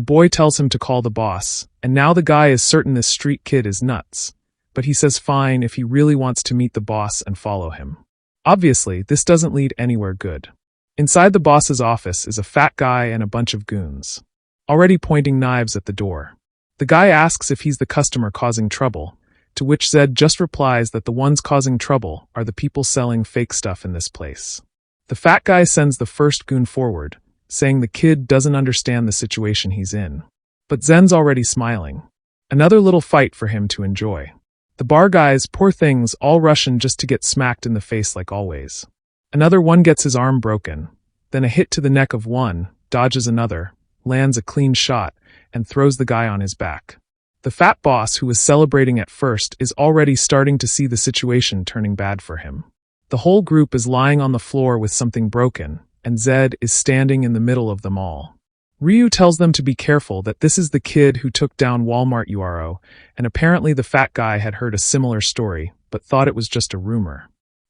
boy tells him to call the boss, and now the guy is certain this street kid is nuts. But he says fine if he really wants to meet the boss and follow him. Obviously, this doesn't lead anywhere good. Inside the boss's office is a fat guy and a bunch of goons, already pointing knives at the door. The guy asks if he's the customer causing trouble, to which Zed just replies that the ones causing trouble are the people selling fake stuff in this place. The fat guy sends the first goon forward, saying the kid doesn't understand the situation he's in. But Zen's already smiling. Another little fight for him to enjoy. The bar guys, poor things, all rushing just to get smacked in the face like always. Another one gets his arm broken, then a hit to the neck of one, dodges another, lands a clean shot, and throws the guy on his back. The fat boss, who was celebrating at first, is already starting to see the situation turning bad for him. The whole group is lying on the floor with something broken, and Zed is standing in the middle of them all. Ryu tells them to be careful, that this is the kid who took down Walmart URO, and apparently the fat guy had heard a similar story, but thought it was just a rumor.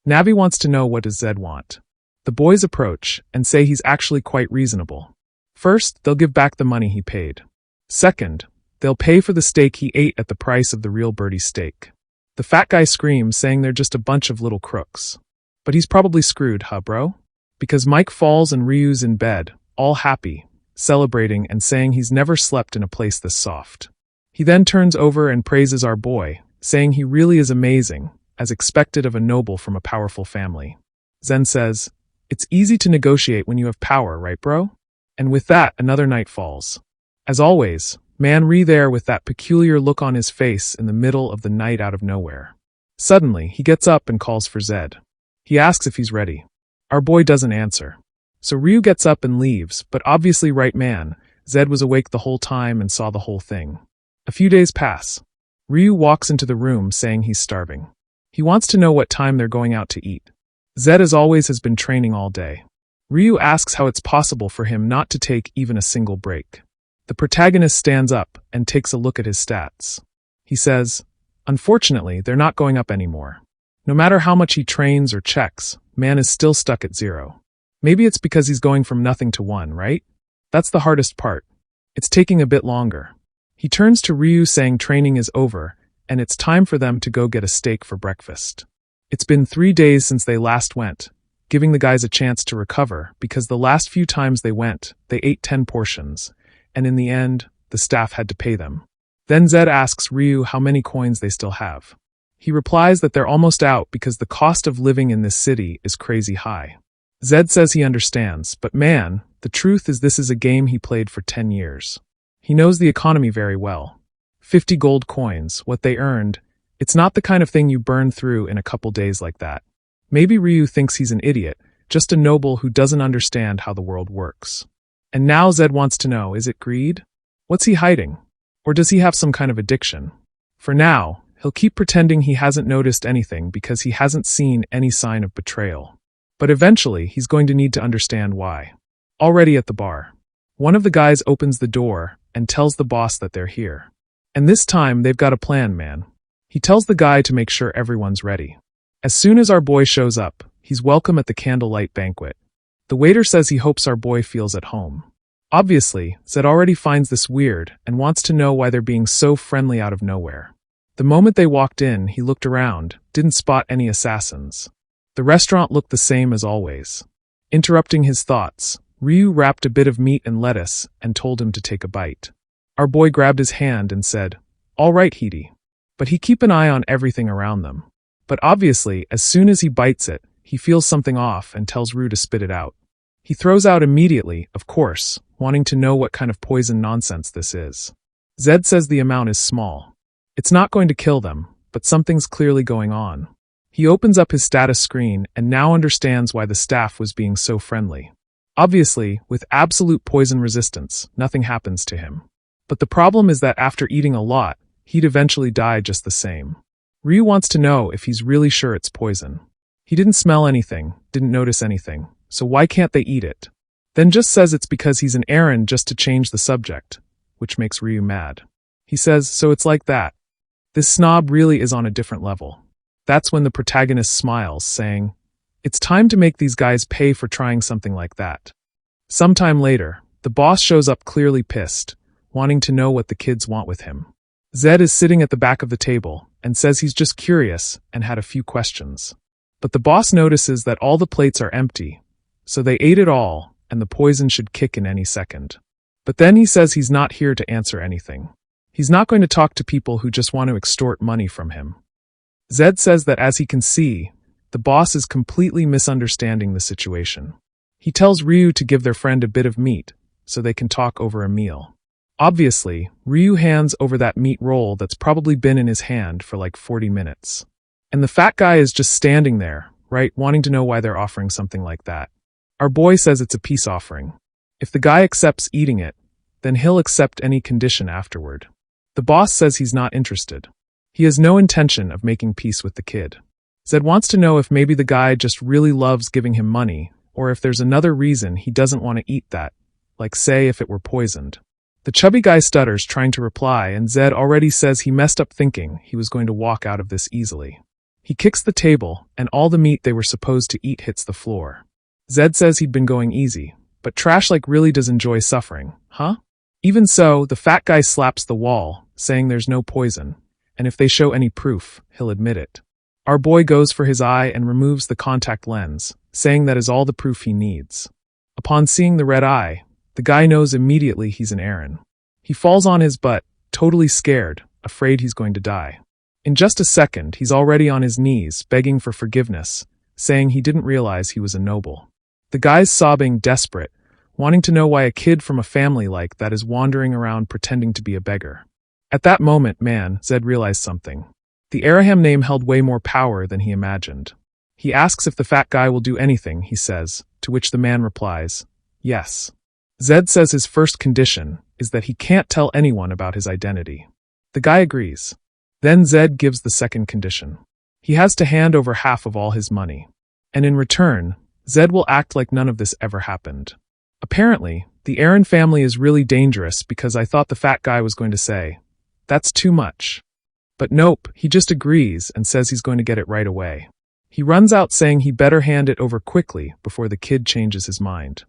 Navi wants to know what does Zed want. The boys approach and say he's actually quite reasonable. First, they'll give back the money he paid. Second, they'll pay for the steak he ate at the price of the real birdie steak. The fat guy screams, saying they're just a bunch of little crooks. But he's probably screwed, huh bro? Because Mike falls and Ryu's in bed, all happy, celebrating and saying he's never slept in a place this soft. He then turns over and praises our boy, saying he really is amazing, as expected of a noble from a powerful family. Zen says, "It's easy to negotiate when you have power, right bro?" And with that, another night falls. As always, Man Ree there with that peculiar look on his face in the middle of the night out of nowhere. Suddenly, he gets up and calls for Zed. He asks if he's ready. Our boy doesn't answer. So Ryu gets up and leaves, but obviously right man, Zed was awake the whole time and saw the whole thing. A few days pass. Ryu walks into the room saying he's starving. He wants to know what time they're going out to eat. Zed as always has been training all day. Ryu asks how it's possible for him not to take even a single break. The protagonist stands up and takes a look at his stats. He says, unfortunately, they're not going up anymore. No matter how much he trains or checks, man is still stuck at 0. Maybe it's because he's going from nothing to 1, right? That's the hardest part. It's taking a bit longer. He turns to Ryu saying training is over, and it's time for them to go get a steak for breakfast. It's been 3 days since they last went, giving the guys a chance to recover because the last few times they went, they ate 10 portions, and in the end, the staff had to pay them. Then Zed asks Ryu how many coins they still have. He replies that they're almost out because the cost of living in this city is crazy high. Zed says he understands, but man, the truth is this is a game he played for 10 years. He knows the economy very well. 50 gold coins, what they earned, it's not the kind of thing you burn through in a couple days like that. Maybe Ryu thinks he's an idiot, just a noble who doesn't understand how the world works. And now Zed wants to know, is it greed? What's he hiding? Or does he have some kind of addiction? For now, he'll keep pretending he hasn't noticed anything because he hasn't seen any sign of betrayal. But eventually, he's going to need to understand why. Already at the bar, one of the guys opens the door and tells the boss that they're here. And this time, they've got a plan, man. He tells the guy to make sure everyone's ready. As soon as our boy shows up, he's welcome at the candlelight banquet. The waiter says he hopes our boy feels at home. Obviously, Zed already finds this weird and wants to know why they're being so friendly out of nowhere. The moment they walked in, he looked around, didn't spot any assassins. The restaurant looked the same as always. Interrupting his thoughts, Ryu wrapped a bit of meat and lettuce and told him to take a bite. Our boy grabbed his hand and said, "All right, Heidi." But he keep an eye on everything around them. But obviously, as soon as he bites it, he feels something off and tells Ryu to spit it out. He throws out immediately, of course, wanting to know what kind of poison nonsense this is. Zed says the amount is small. It's not going to kill them, but something's clearly going on. He opens up his status screen and now understands why the staff was being so friendly. Obviously, with absolute poison resistance, nothing happens to him. But the problem is that after eating a lot, he'd eventually die just the same. Ryu wants to know if he's really sure it's poison. He didn't smell anything, didn't notice anything, so why can't they eat it? Then just says it's because he's an errand just to change the subject, which makes Ryu mad. He says, so it's like that. This snob really is on a different level. That's when the protagonist smiles, saying, it's time to make these guys pay for trying something like that. Sometime later, the boss shows up clearly pissed, wanting to know what the kids want with him. Zed is sitting at the back of the table and says he's just curious and had a few questions. But the boss notices that all the plates are empty, so they ate it all and the poison should kick in any second. But then he says he's not here to answer anything. He's not going to talk to people who just want to extort money from him. Zed says that as he can see, the boss is completely misunderstanding the situation. He tells Ryu to give their friend a bit of meat so they can talk over a meal. Obviously, Ryu hands over that meat roll that's probably been in his hand for like 40 minutes. And the fat guy is just standing there, right, wanting to know why they're offering something like that. Our boy says it's a peace offering. If the guy accepts eating it, then he'll accept any condition afterward. The boss says he's not interested. He has no intention of making peace with the kid. Zed wants to know if maybe the guy just really loves giving him money, or if there's another reason he doesn't want to eat that, like say if it were poisoned. The chubby guy stutters trying to reply, and Zed already says he messed up thinking he was going to walk out of this easily. He kicks the table, and all the meat they were supposed to eat hits the floor. Zed says he'd been going easy, but Trash like really does enjoy suffering, huh? Even so, the fat guy slaps the wall, saying there's no poison, and if they show any proof, he'll admit it. Our boy goes for his eye and removes the contact lens, saying that is all the proof he needs. Upon seeing the red eye, the guy knows immediately he's an Aaron. He falls on his butt, totally scared, afraid he's going to die. In just a second, he's already on his knees, begging for forgiveness, saying he didn't realize he was a noble. The guy's sobbing, desperate, wanting to know why a kid from a family like that is wandering around pretending to be a beggar. At that moment, Zed realized something. The Araham name held way more power than he imagined. He asks if the fat guy will do anything, he says, to which the man replies, yes. Zed says his first condition is that he can't tell anyone about his identity. The guy agrees. Then Zed gives the second condition. He has to hand over half of all his money. And in return, Zed will act like none of this ever happened. Apparently, the Aaron family is really dangerous because I thought the fat guy was going to say, that's too much. But nope, he just agrees and says he's going to get it right away. He runs out saying he better hand it over quickly before the kid changes his mind.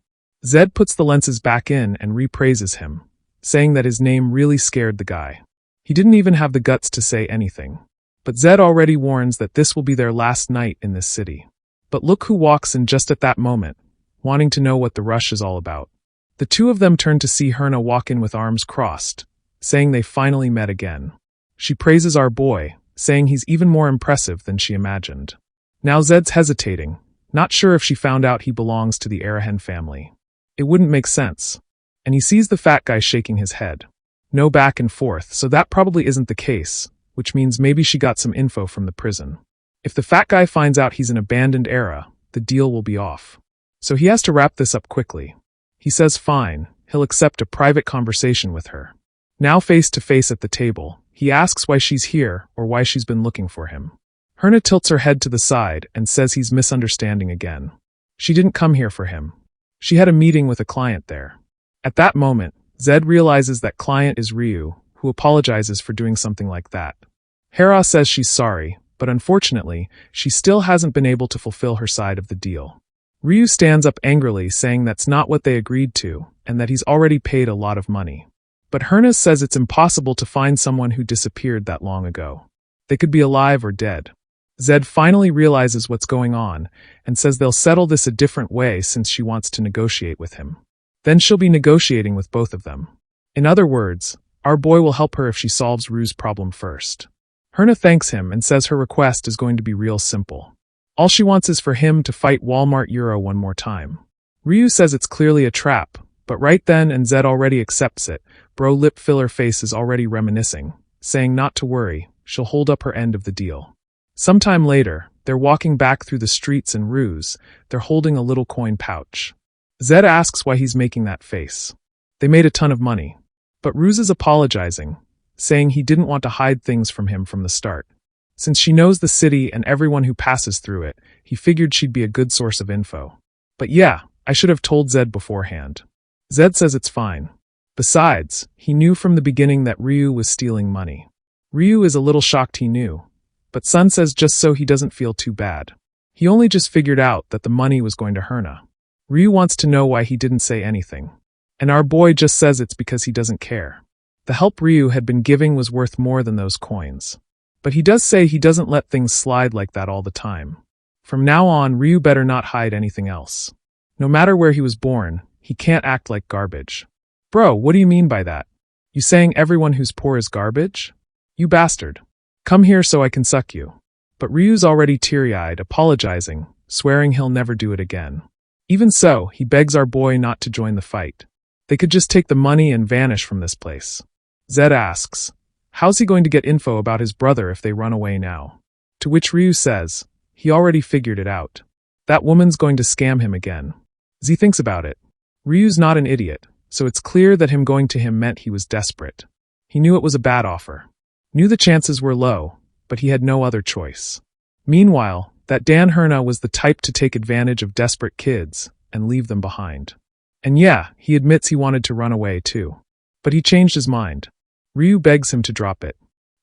Zed puts the lenses back in and repraises him, saying that his name really scared the guy. He didn't even have the guts to say anything. But Zed already warns that this will be their last night in this city. But look who walks in just at that moment, wanting to know what the rush is all about. The two of them turn to see Herna walk in with arms crossed, saying they finally met again. She praises our boy, saying he's even more impressive than she imagined. Now Zed's hesitating, not sure if she found out he belongs to the Arahen family. It wouldn't make sense. And he sees the fat guy shaking his head. No back and forth, so that probably isn't the case, which means maybe she got some info from the prison. If the fat guy finds out he's an abandoned era, the deal will be off. So he has to wrap this up quickly. He says fine, he'll accept a private conversation with her. Now face to face at the table, he asks why she's here or why she's been looking for him. Herna tilts her head to the side and says he's misunderstanding again. She didn't come here for him. She had a meeting with a client there. At that moment, Zed realizes that client is Ryu, who apologizes for doing something like that. Hera says she's sorry, but unfortunately, she still hasn't been able to fulfill her side of the deal. Ryu stands up angrily saying that's not what they agreed to, and that he's already paid a lot of money. But Herna says it's impossible to find someone who disappeared that long ago. They could be alive or dead. Zed finally realizes what's going on, and says they'll settle this a different way since she wants to negotiate with him. Then she'll be negotiating with both of them. In other words, our boy will help her if she solves Ryu's problem first. Herna thanks him and says her request is going to be real simple. All she wants is for him to fight Walmart Euro one more time. Ryu says it's clearly a trap, but right then and Zed already accepts it. Bro lip filler face is already reminiscing, saying not to worry, she'll hold up her end of the deal. Sometime later, they're walking back through the streets in Ruse, they're holding a little coin pouch. Zed asks why he's making that face. They made a ton of money. But Ruse is apologizing, saying he didn't want to hide things from him from the start. Since she knows the city and everyone who passes through it, he figured she'd be a good source of info. But yeah, I should have told Zed beforehand. Zed says it's fine. Besides, he knew from the beginning that Ryu was stealing money. Ryu is a little shocked he knew, but Sun says just so he doesn't feel too bad. He only just figured out that the money was going to Herna. Ryu wants to know why he didn't say anything. And our boy just says it's because he doesn't care. The help Ryu had been giving was worth more than those coins. But he does say he doesn't let things slide like that all the time. From now on, Ryu better not hide anything else. No matter where he was born, he can't act like garbage. Bro, what do you mean by that? You saying everyone who's poor is garbage? You bastard. Come here so I can suck you. But Ryu's already teary-eyed, apologizing, swearing he'll never do it again. Even so, he begs our boy not to join the fight. They could just take the money and vanish from this place. Zed asks, how's he going to get info about his brother if they run away now? To which Ryu says, he already figured it out. That woman's going to scam him again. Z thinks about it. Ryu's not an idiot, so it's clear that him going to him meant he was desperate. He knew it was a bad offer. Knew the chances were low, but he had no other choice. Meanwhile, that Dan Herna was the type to take advantage of desperate kids and leave them behind. And yeah, he admits he wanted to run away too. But he changed his mind. Ryu begs him to drop it.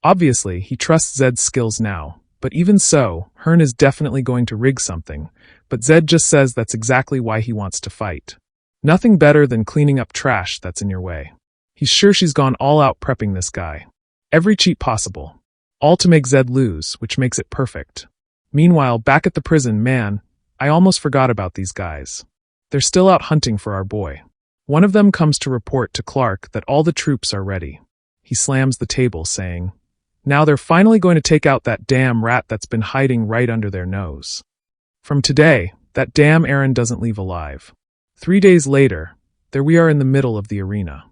Obviously, he trusts Zed's skills now, but even so, Hearn is definitely going to rig something, but Zed just says that's exactly why he wants to fight. Nothing better than cleaning up trash that's in your way. He's sure she's gone all out prepping this guy. Every cheat possible. All to make Zed lose, which makes it perfect. Meanwhile, back at the prison, man, I almost forgot about these guys. They're still out hunting for our boy. One of them comes to report to Clark that all the troops are ready. He slams the table, saying, now they're finally going to take out that damn rat that's been hiding right under their nose. From today, that damn Aaron doesn't leave alive. 3 days later, there we are in the middle of the arena.